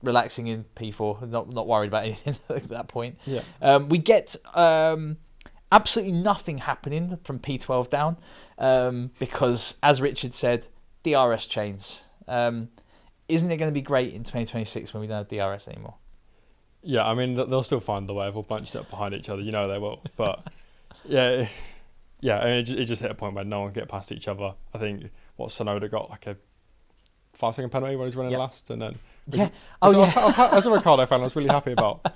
relaxing in P4, not worried about anything at that point. Yeah. We get absolutely nothing happening from P12 down because, as Richard said, DRS chains. Isn't it going to be great in 2026 when we don't have DRS anymore? Yeah, I mean, they'll still find the way. They'll bunched up behind each other. You know they will. But yeah, I mean, it just hit a point where no one could get past each other. I think Tsunoda got like a 5-second penalty when he was running last, and then as a Ricardo fan, I was really happy about.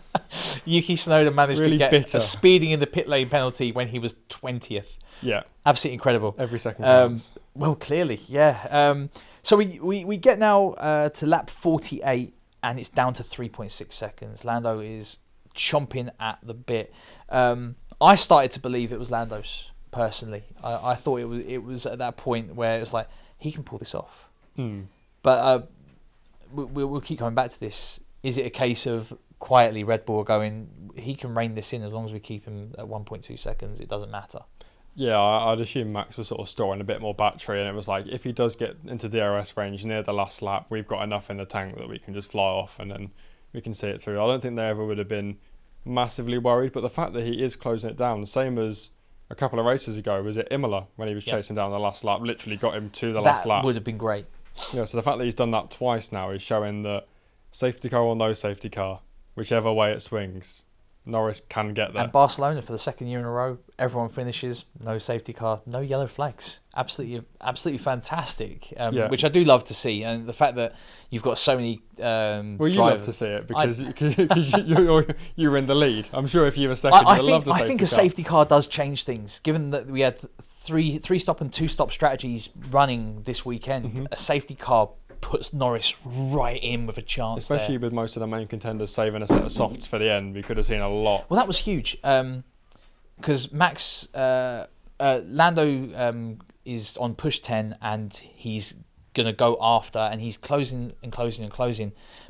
Yuki Tsunoda managed really to get bitter. a speeding in the pit lane penalty when he was 20th. Yeah, absolutely incredible. Every second counts. Well, clearly, yeah. So we get now to lap 48, and it's down to 3.6 seconds. Lando is chomping at the bit. I started to believe it was Lando's personally. I thought it was at that point where it was like he can pull this off. But we'll keep coming back to this. Is it a case of quietly Red Bull going, he can rein this in as long as we keep him at 1.2 seconds, it doesn't matter? Yeah, I'd assume Max was sort of storing a bit more battery, and it was like, if he does get into DRS range near the last lap, we've got enough in the tank that we can just fly off and then we can see it through. I don't think they ever would have been massively worried, but the fact that he is closing it down, the same as a couple of races ago, was it Imola when he was chasing down the last lap, literally got him to the last lap. That would have been great. Yeah, so the fact that he's done that twice now is showing that safety car or no safety car, whichever way it swings, Norris can get there. And Barcelona, for the second year in a row, everyone finishes, no safety car, no yellow flags. Absolutely fantastic, which I do love to see. And the fact that you've got so many well, you love to see it because you're in the lead. I'm sure if you were second, you'd love the safety car. I think a safety car does change things. Given that we had three stop and 2-stop strategies running this weekend, a safety car puts Norris right in with a chance. Especially with most of the main contenders saving a set of softs for the end, we could have seen a lot. Well, that was huge because Max Lando is on push 10 and he's gonna go after, and he's closing,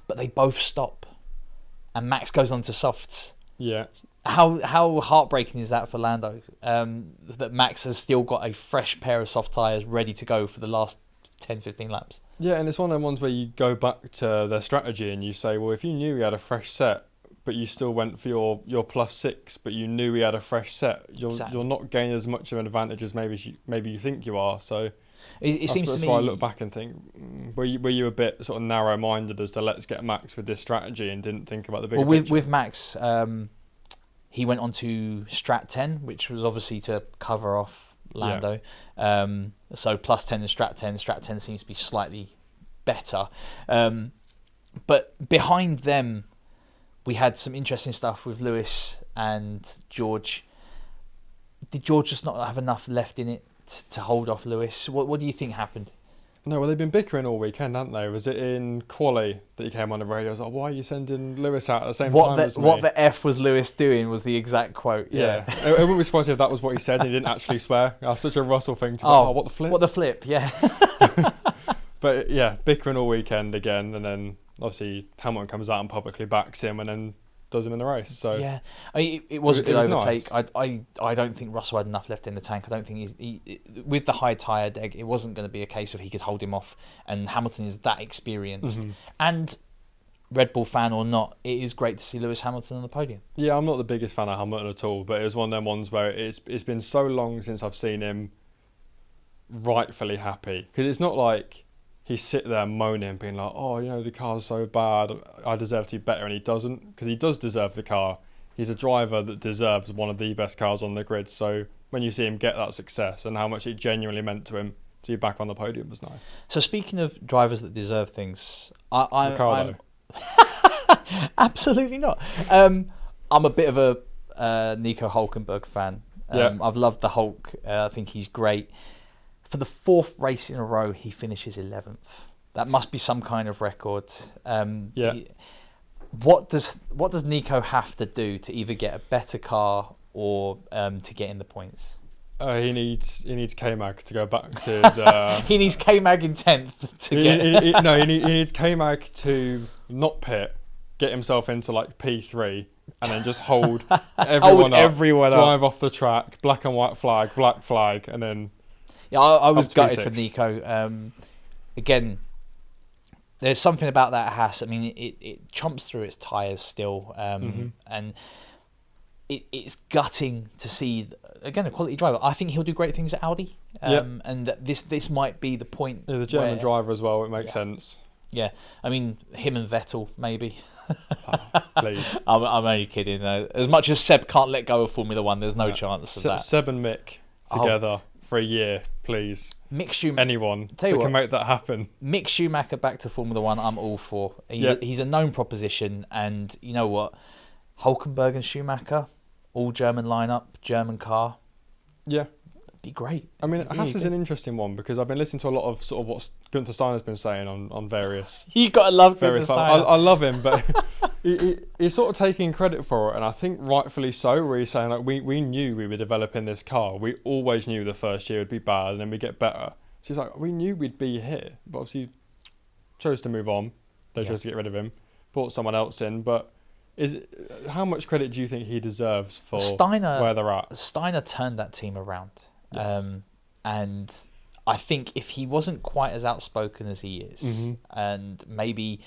but they both stop, and Max goes on to softs. Yeah. How heartbreaking is that for Lando? That Max has still got a fresh pair of soft tyres ready to go for the last 10-15 laps. Yeah, and it's one of them ones where you go back to their strategy and you say, well, if you knew we had a fresh set, but you still went for your +6, but you knew we had a fresh set, you're not gaining as much of an advantage as maybe you think you are. So it seems to me, that's why I look back and think, were you a bit sort of narrow-minded as to let's get Max with this strategy and didn't think about the bigger picture? With Max, he went on to Strat 10, which was obviously to cover off Lando. Yeah. So +10 and Strat 10. Strat 10 seems to be slightly better. But behind them, we had some interesting stuff with Lewis and George. Did George just not have enough left in it to hold off Lewis? What do you think happened? No, well, they've been bickering all weekend, haven't they? Was it in quali that he came on the radio? I was like, why are you sending Lewis out at the same time as me? What the F was Lewis doing was the exact quote. Yeah. I wouldn't be surprised if that was what he said and he didn't actually swear. That's such a Russell thing to go, what the flip? What the flip, yeah. But yeah, bickering all weekend again, and then obviously Hamilton comes out and publicly backs him, and then does him in the race. So yeah, I mean, it was a good was overtake. nice. I don't think Russell had enough left in the tank. I don't think with the high tyre deck, it wasn't going to be a case of he could hold him off. And Hamilton is that experienced. And Red Bull fan or not, it is great to see Lewis Hamilton on the podium. Yeah, I'm not the biggest fan of Hamilton at all, but it was one of them ones where it's been so long since I've seen him rightfully happy, because it's not like he's sitting there moaning, being like, oh, the car's so bad, I deserve to be better, and he doesn't, because he does deserve the car. He's a driver that deserves one of the best cars on the grid. So when you see him get that success and how much it genuinely meant to him to be back on the podium was nice. So speaking of drivers that deserve things, I'm absolutely not. I'm a bit of a Nico Hulkenberg fan. I've loved the Hulk. I think he's great. For the 4th race in a row, he finishes 11th. That must be some kind of record. What does Nico have to do to either get a better car or to get in the points? He needs K-Mag to go back to the... He needs K-Mag in 10th to get... he needs K-Mag to not pit, get himself into like P3, and then just hold everyone up, drive off the track, black and white flag, black flag, and then... Yeah, I was gutted for Nico. Again, there's something about that Haas. I mean, it chomps through its tyres still, and it's gutting to see, again, a quality driver. I think he'll do great things at Audi, and this might be the point. Yeah, the German driver as well. It makes sense. Yeah, I mean, him and Vettel maybe. Oh, please. I'm only kidding though. As much as Seb can't let go of Formula One, there's no chance of that. Seb and Mick together for a year, please. Mick Schumacher. Anyone that can make that happen. Mick Schumacher back to Formula One, I'm all for. He's a known proposition, and you know what? Hulkenberg and Schumacher, all German lineup, German car. Yeah. Be great. I mean, Haas is an interesting one, because I've been listening to a lot of sort of what Gunther Steiner's been saying on various... You got to love Gunther Steiner. I love him, but he's sort of taking credit for it, and I think rightfully so, where he's saying, like, we knew we were developing this car. We always knew the first year would be bad, and then we get better. So he's like, we knew we'd be here, but obviously chose to move on. They chose to get rid of him, brought someone else in, but... how much credit do you think he deserves for where they're at? Steiner turned that team around. Yes. And I think if he wasn't quite as outspoken as he is, and maybe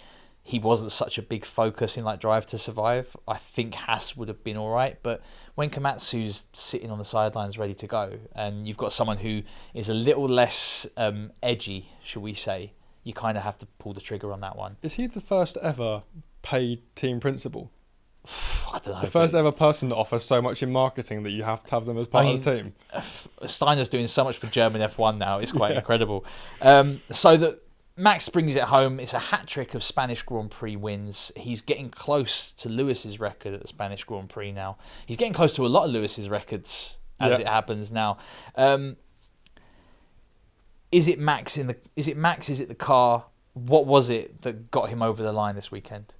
he wasn't such a big focus in like Drive to Survive, I think Haas would have been all right. But when Komatsu's sitting on the sidelines ready to go, and you've got someone who is a little less edgy, shall we say, you kind of have to pull the trigger on that one. Is he the first ever paid team principal? I don't know. The first ever person that offers so much in marketing that you have to have them as part of the team. Steiner's doing so much for German F1 now. It's quite incredible. So that Max brings it home. It's a hat-trick of Spanish Grand Prix wins. He's getting close to Lewis's record at the Spanish Grand Prix now. He's getting close to a lot of Lewis's records as it happens now. Is it Max? Is it the car? What was it that got him over the line this weekend?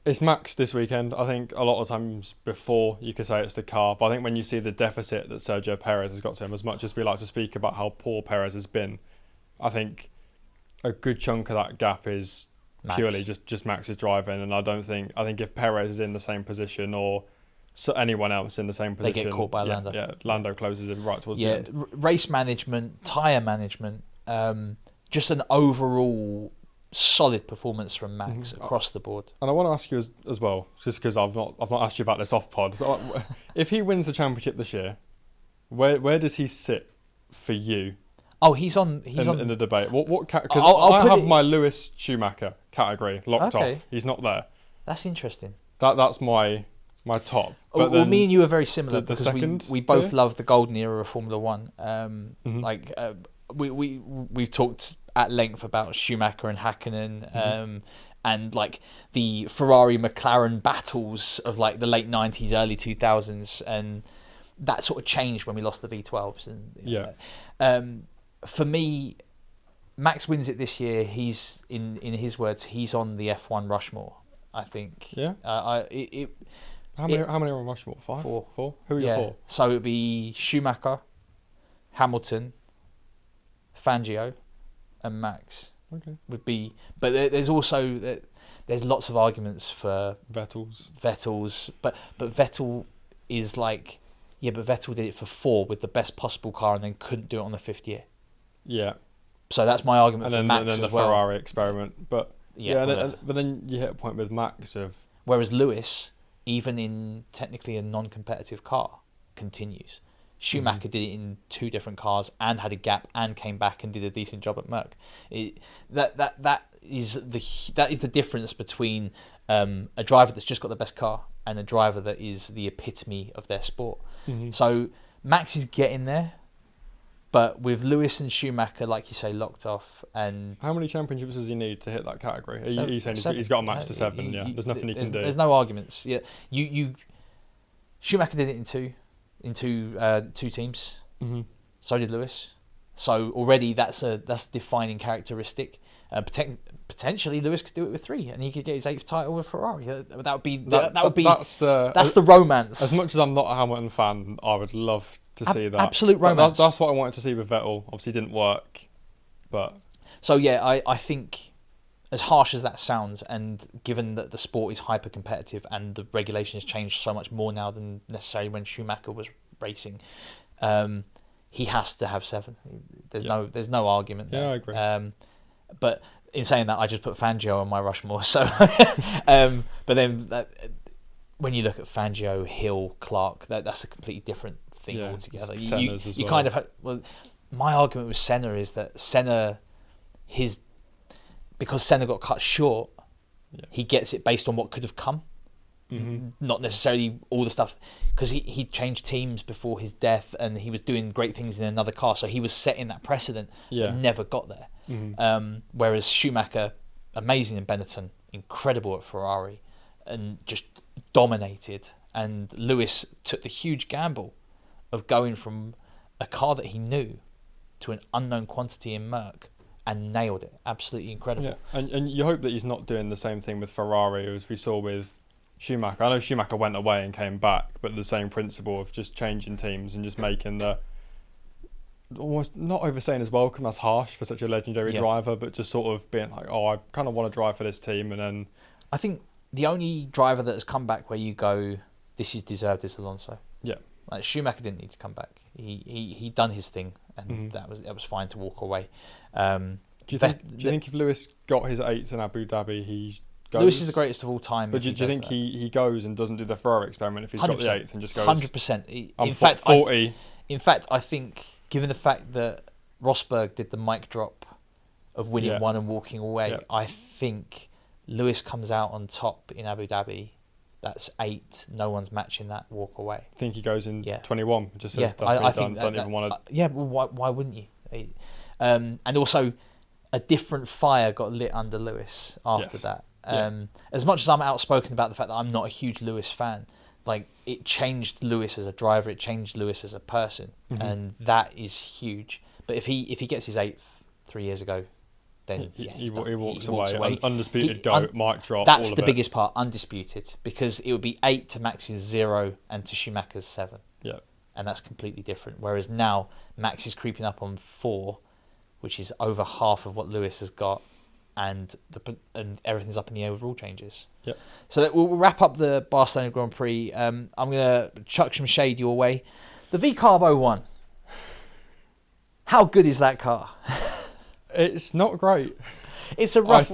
It's Max this weekend. I think a lot of times before you could say it's the car, but I think when you see the deficit that Sergio Perez has got to him, as much as we like to speak about how poor Perez has been, I think a good chunk of that gap is purely just Max's driving. And I think if Perez is in the same position or anyone else in the same position, they get caught by Lando. Yeah, Lando closes him right towards the end. Race management, tyre management, just an overall solid performance from Max across the board. And I want to ask you as well, just because I've not asked you about this off pod. So, if he wins the championship this year, where does he sit for you? Oh, he's in the debate. What? Because I have my Lewis Schumacher category locked off. He's not there. That's interesting. That's my top. But well, me and you are very similar because second we both love the golden era of Formula One. We've talked at length about Schumacher and Hakkinen, and like the Ferrari McLaren battles of like the late 90s, early 2000s, and that sort of changed when we lost the V12s. And for me, Max wins it this year. He's in his words, he's on the F1 Rushmore, I think. Yeah. How many are on Rushmore? Four. Who are your four? So it'd be Schumacher, Hamilton, Fangio, and Max would be, but there's also there's lots of arguments for Vettel's, but Vettel is like, yeah, but Vettel did it for 4 with the best possible car and then couldn't do it on the 5th year. Yeah. So that's my argument for Max and then the as well. Ferrari experiment, but yeah, but then you hit a point with Max of, whereas Lewis, even in technically a non-competitive car, continues. Schumacher did it in 2 different cars and had a gap and came back and did a decent job at Merc. That is the difference between a driver that's just got the best car and a driver that is the epitome of their sport. So Max is getting there, but with Lewis and Schumacher, like you say, locked off. And how many championships does he need to hit that category? Are you saying he's got a match to 7? There's nothing he can do. There's no arguments. Yeah, Schumacher did it in two teams. So did Lewis. So already that's a defining characteristic. Potentially Lewis could do it with 3, and he could get his 8th title with Ferrari. That would be that's the romance. As much as I'm not a Hamilton fan, I would love to see that. Absolute romance. That's what I wanted to see with Vettel. Obviously, it didn't work, but so yeah, I think, as harsh as that sounds, and given that the sport is hyper competitive and the regulations changed so much more now than necessarily when Schumacher was racing, he has to have 7. There's no argument there. Yeah, I agree. But in saying that, I just put Fangio on my Rushmore. So, but then when you look at Fangio, Hill, Clark, that's a completely different thing altogether. You kind of my argument with Senna is that Senna, because Senna got cut short, he gets it based on what could have come, not necessarily all the stuff, because he changed teams before his death and he was doing great things in another car, so he was setting that precedent but never got there. Whereas Schumacher, amazing in Benetton, incredible at Ferrari, and just dominated. And Lewis took the huge gamble of going from a car that he knew to an unknown quantity in Merc and nailed it. Absolutely incredible. Yeah, and you hope that he's not doing the same thing with Ferrari as we saw with Schumacher. I know Schumacher went away and came back, but the same principle of just changing teams and just making almost not overstaying his welcome. That's harsh for such a legendary driver, but just sort of being like, I kind of want to drive for this team. And then I think the only driver that has come back where you go, this is deserved, is Alonso. Yeah, like Schumacher didn't need to come back. He done his thing, and that was fine to walk away. Do you think if Lewis got his 8th in Abu Dhabi, he goes? Lewis is the greatest of all time. But do you think he goes and doesn't do the Ferrari experiment if he's 100%. Got the 8th and just goes 100%? In fact, 40. In fact, I think, given the fact that Rosberg did the mic drop of winning 1 and walking away, I think Lewis comes out on top in Abu Dhabi. That's 8. No one's matching that walk away. I think he goes in 21. Just says that's I done. Don't even want to. Yeah, well, why wouldn't you? And also, a different fire got lit under Lewis after that. As much as I'm outspoken about the fact that I'm not a huge Lewis fan, like, it changed Lewis as a driver, it changed Lewis as a person, and that is huge. But if he gets his 8th 3 years ago, then he walks away. Undisputed mic drop. That's all the of biggest part, undisputed, because it would be 8 to Max's 0 and to Schumacher's 7. Yeah, and that's completely different. Whereas now Max is creeping up on 4, which is over half of what Lewis has got, and everything's up in the air with rule changes. Yep. So we'll wrap up the Barcelona Grand Prix. I'm going to chuck some shade your way. The V-Carb 01. How good is that car? It's not great. It was a rough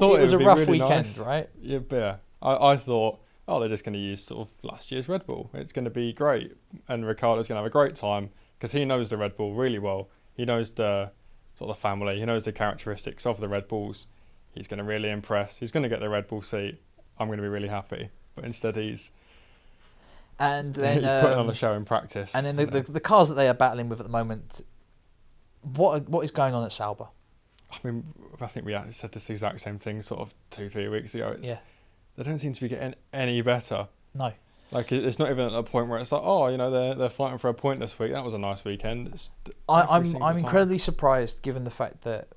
really weekend, nice. right? Yeah. I thought, they're just going to use sort of last year's Red Bull. It's going to be great. And Ricciardo's going to have a great time because he knows the Red Bull really well. He knows the sort of the family. He knows the characteristics of the Red Bulls. He's going to really impress. He's going to get the Red Bull seat. I'm going to be really happy. But instead he's putting on a show in practice. And then the cars that they are battling with at the moment, what is going on at Sauber? I mean, I think we actually said this exact same thing sort of 2-3 weeks ago. They don't seem to be getting any better. No. Like, it's not even at a point where it's like, they're fighting for a point this week. That was a nice weekend. I'm incredibly surprised, given the fact that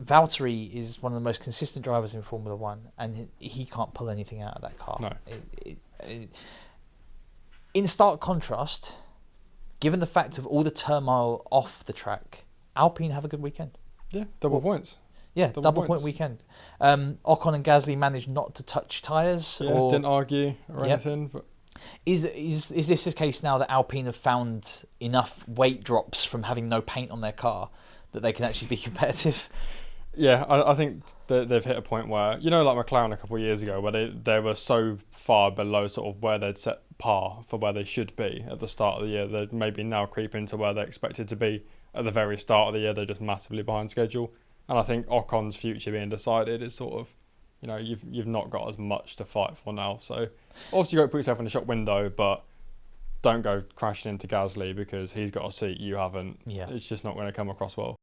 Valtteri is one of the most consistent drivers in Formula One, and he can't pull anything out of that car. No. In stark contrast, given the fact of all the turmoil off the track, Alpine have a good weekend. Yeah, double points. Yeah, double point points. weekend. Ocon and Gasly managed not to touch tyres. Yeah, didn't argue or anything. But Is this the case now that Alpine have found enough weight drops from having no paint on their car that they can actually be competitive? Yeah, I think they've hit a point where, like McLaren a couple of years ago, where they were so far below sort of where they'd set par for where they should be at the start of the year. They're maybe now creeping to where they expected to be at the very start of the year. They're just massively behind schedule. And I think Ocon's future being decided is sort of, you've not got as much to fight for now. So obviously you've got to put yourself in the shop window, but don't go crashing into Gasly because he's got a seat you haven't. Yeah. It's just not going to come across well.